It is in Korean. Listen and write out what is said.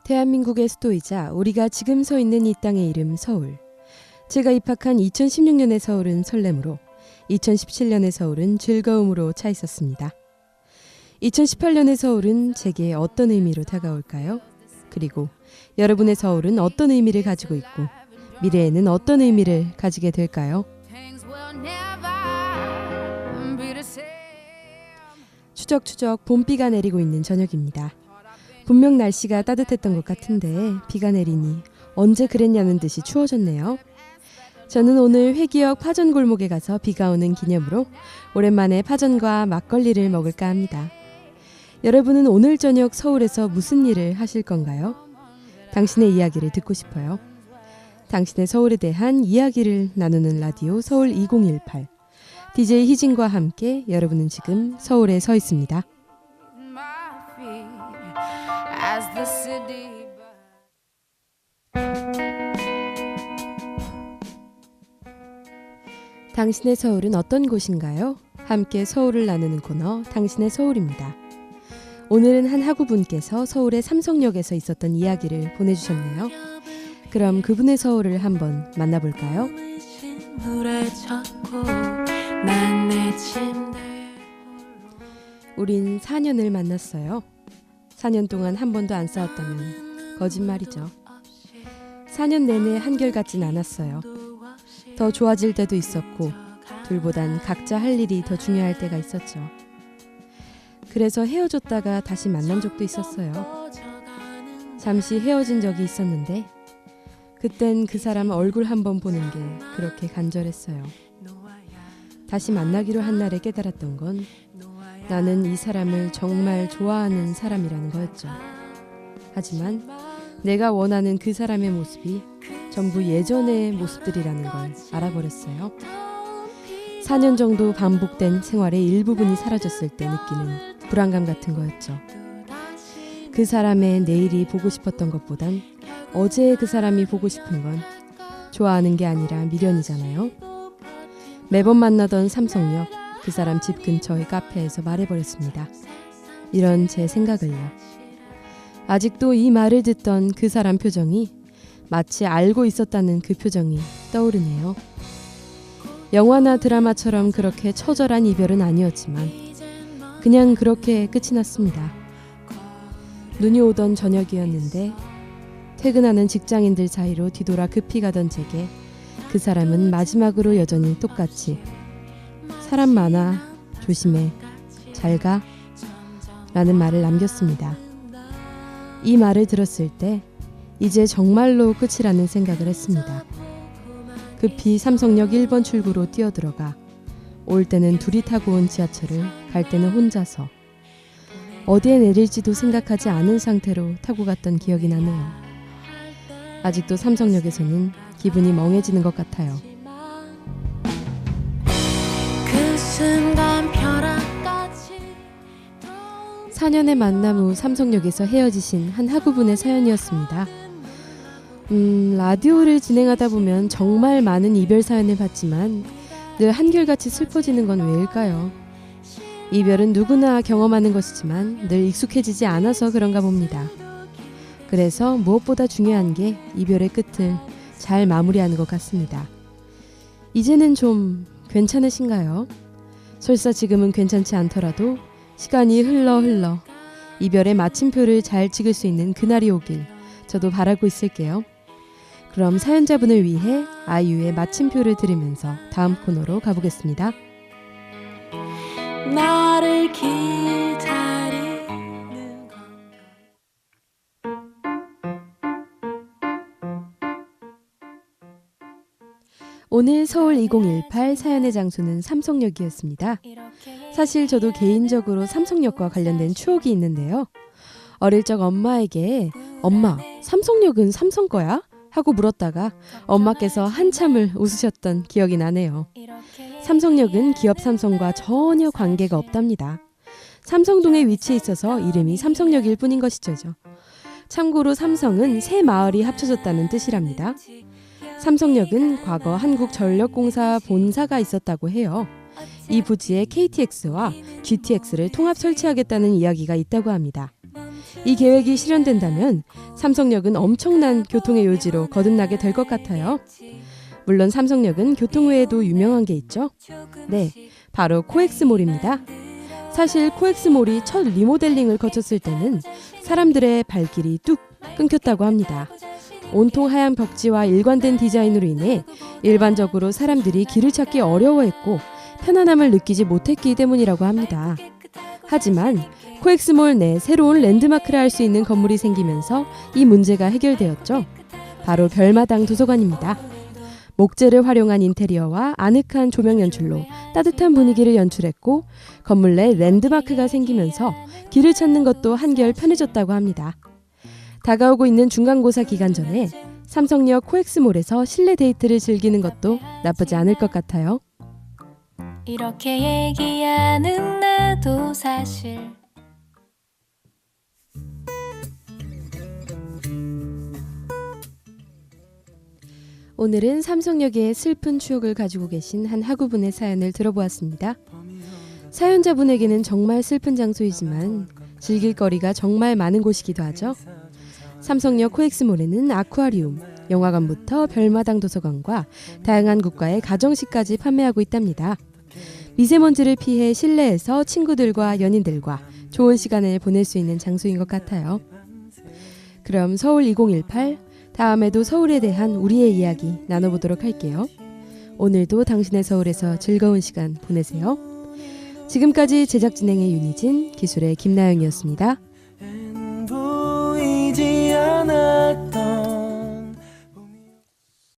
대한민국의 수도이자 우리가 지금 서 있는 이 땅의 이름 서울. 제가 입학한 2016년의 서울은 설렘으로, 2017년의 서울은 즐거움으로 차 있었습니다. 2018년의 서울은 제게 어떤 의미로 다가올까요? 그리고 여러분의 서울은 어떤 의미를 가지고 있고 미래에는 어떤 의미를 가지게 될까요? 추적추적 봄비가 내리고 있는 저녁입니다. 분명 날씨가 따뜻했던 것 같은데 비가 내리니 언제 그랬냐는 듯이 추워졌네요. 저는 오늘 회기역 파전골목에 가서 비가 오는 기념으로 오랜만에 파전과 막걸리를 먹을까 합니다. 여러분은 오늘 저녁 서울에서 무슨 일을 하실 건가요? 당신의 이야기를 듣고 싶어요. 당신의 서울에 대한 이야기를 나누는 라디오 서울 2018. DJ 희진과 함께 여러분은 지금 서울에 서 있습니다. 당신의 서울은 어떤 곳인가요? 함께 서울을 나누는 코너 당신의 서울입니다. 오늘은 한 학우분께서 서울의 삼성역에서 있었던 이야기를 보내주셨네요. 그럼 그분의 서울을 한번 만나볼까요? 우린 4년을 만났어요. 4년 동안 한 번도 안 싸웠다면 거짓말이죠. 4년 내내 한결같진 않았어요. 더 좋아질 때도 있었고 둘보단 각자 할 일이 더 중요할 때가 있었죠. 그래서 헤어졌다가 다시 만난 적도 있었어요. 잠시 헤어진 적이 있었는데 그땐 그 사람 얼굴 한번 보는 게 그렇게 간절했어요. 다시 만나기로 한 날에 깨달았던 건 나는 이 사람을 정말 좋아하는 사람이라는 거였죠. 하지만 내가 원하는 그 사람의 모습이 전부 예전의 모습들이라는 걸 알아버렸어요. 4년 정도 반복된 생활의 일부분이 사라졌을 때 느끼는 불안감 같은 거였죠. 그 사람의 내일이 보고 싶었던 것보단 어제의 그 사람이 보고 싶은 건 좋아하는 게 아니라 미련이잖아요. 매번 만나던 삼성역 그 사람 집 근처의 카페에서 말해버렸습니다. 이런 제 생각을요. 아직도 이 말을 듣던 그 사람 표정이 마치 알고 있었다는 그 표정이 떠오르네요. 영화나 드라마처럼 그렇게 처절한 이별은 아니었지만 그냥 그렇게 끝이 났습니다. 눈이 오던 저녁이었는데 퇴근하는 직장인들 사이로 뒤돌아 급히 가던 제게 그 사람은 마지막으로 여전히 똑같이 사람 많아, 조심해, 잘 가 라는 말을 남겼습니다. 이 말을 들었을 때 이제 정말로 끝이라는 생각을 했습니다. 급히 삼성역 1번 출구로 뛰어들어가 올 때는 둘이 타고 온 지하철을 갈 때는 혼자서 어디에 내릴지도 생각하지 않은 상태로 타고 갔던 기억이 나네요. 아직도 삼성역에서는 기분이 멍해지는 것 같아요. 그 순간 벼락같이 4년의 만남 후 삼성역에서 헤어지신 한 학우분의 사연이었습니다. 라디오를 진행하다 보면 정말 많은 이별 사연을 받지만 늘 한결같이 슬퍼지는 건 왜일까요? 이별은 누구나 경험하는 것이지만 늘 익숙해지지 않아서 그런가 봅니다. 그래서 무엇보다 중요한 게 이별의 끝을 잘 마무리하는 것 같습니다. 이제는 좀 괜찮으신가요? 설사 지금은 괜찮지 않더라도 시간이 흘러 이별의 마침표를 잘 찍을 수 있는 그날이 오길 저도 바라고 있을게요. 그럼 사연자분을 위해 아이유의 마침표를 들으면서 다음 코너로 가보겠습니다. 나를 기다리는 오늘 서울 2018 사연의 장소는 삼성역이었습니다. 사실 저도 개인적으로 삼성역과 관련된 추억이 있는데요. 어릴 적 엄마에게 엄마, 삼성역은 삼성 거야? 하고 물었다가 엄마께서 한참을 웃으셨던 기억이 나네요. 삼성역은 기업 삼성과 전혀 관계가 없답니다. 삼성동에 위치해 있어서 이름이 삼성역일 뿐인 것이죠. 참고로 삼성은 세 마을이 합쳐졌다는 뜻이랍니다. 삼성역은 과거 한국전력공사 본사가 있었다고 해요. 이 부지에 KTX와 GTX를 통합 설치하겠다는 이야기가 있다고 합니다. 이 계획이 실현된다면 삼성역은 엄청난 교통의 요지로 거듭나게 될 것 같아요. 물론 삼성역은 교통 외에도 유명한 게 있죠. 네, 바로 코엑스몰입니다. 사실 코엑스몰이 첫 리모델링을 거쳤을 때는 사람들의 발길이 뚝 끊겼다고 합니다. 온통 하얀 벽지와 일관된 디자인으로 인해 일반적으로 사람들이 길을 찾기 어려워했고 편안함을 느끼지 못했기 때문이라고 합니다. 하지만 코엑스몰 내 새로운 랜드마크를 할 수 있는 건물이 생기면서 이 문제가 해결되었죠. 바로 별마당 도서관입니다. 목재를 활용한 인테리어와 아늑한 조명 연출로 따뜻한 분위기를 연출했고 건물 내 랜드마크가 생기면서 길을 찾는 것도 한결 편해졌다고 합니다. 다가오고 있는 중간고사 기간 전에 삼성역 코엑스몰에서 실내 데이트를 즐기는 것도 나쁘지 않을 것 같아요. 이렇게 얘기하는 나도 사실 오늘은 삼성역의 슬픈 추억을 가지고 계신 한 학우분의 사연을 들어보았습니다. 사연자분에게는 정말 슬픈 장소이지만 즐길 거리가 정말 많은 곳이기도 하죠. 삼성역 코엑스몰에는 아쿠아리움, 영화관부터 별마당 도서관과 다양한 국가의 가정식까지 판매하고 있답니다. 미세먼지를 피해 실내에서 친구들과 연인들과 좋은 시간을 보낼 수 있는 장소인 것 같아요. 그럼 서울 2018, 다음에도 서울에 대한 우리의 이야기 나눠보도록 할게요. 오늘도 당신의 서울에서 즐거운 시간 보내세요. 지금까지 제작 진행의 윤희진, 기술의 김나영이었습니다. 보이지 않았던